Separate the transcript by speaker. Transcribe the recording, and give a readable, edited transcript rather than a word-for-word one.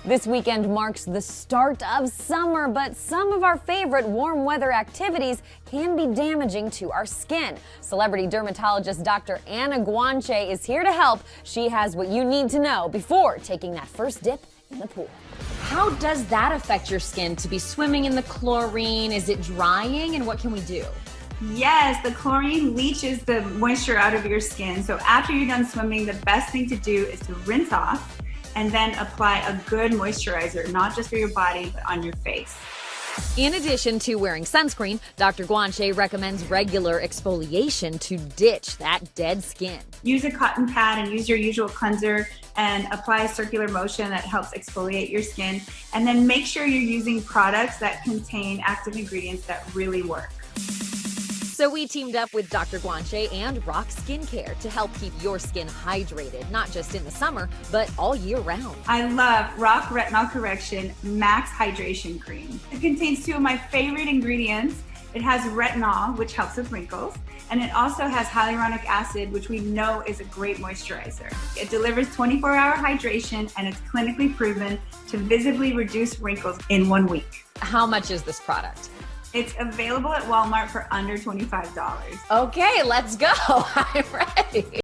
Speaker 1: This weekend marks the start of summer, but some of our favorite warm weather activities can be damaging to our skin. Celebrity dermatologist Dr. Anna Guanche is here to help. She has what you need to know before taking that first dip in the pool.
Speaker 2: How does that affect your skin to be swimming in the chlorine? Is it drying, and what can we do?
Speaker 3: Yes, the chlorine leaches the moisture out of your skin. So after you're done swimming, the best thing to do is to rinse off and then apply a good moisturizer, not just for your body, but on your face.
Speaker 1: In addition to wearing sunscreen, Dr. Guanche recommends regular exfoliation to ditch that dead skin.
Speaker 3: Use a cotton pad and use your usual cleanser and apply a circular motion that helps exfoliate your skin. And then make sure you're using products that contain active ingredients that really work.
Speaker 1: So we teamed up with Dr. Guanche and RoC Skincare to help keep your skin hydrated, not just in the summer, but all year round.
Speaker 3: I love RoC Retinol Correction Max Hydration Cream. It contains two of my favorite ingredients. It has retinol, which helps with wrinkles, and it also has hyaluronic acid, which we know is a great moisturizer. It delivers 24-hour hydration, and it's clinically proven to visibly reduce wrinkles in 1 week.
Speaker 1: How much is this product?
Speaker 3: It's available at Walmart for under $25.
Speaker 1: Okay, let's go. I'm ready.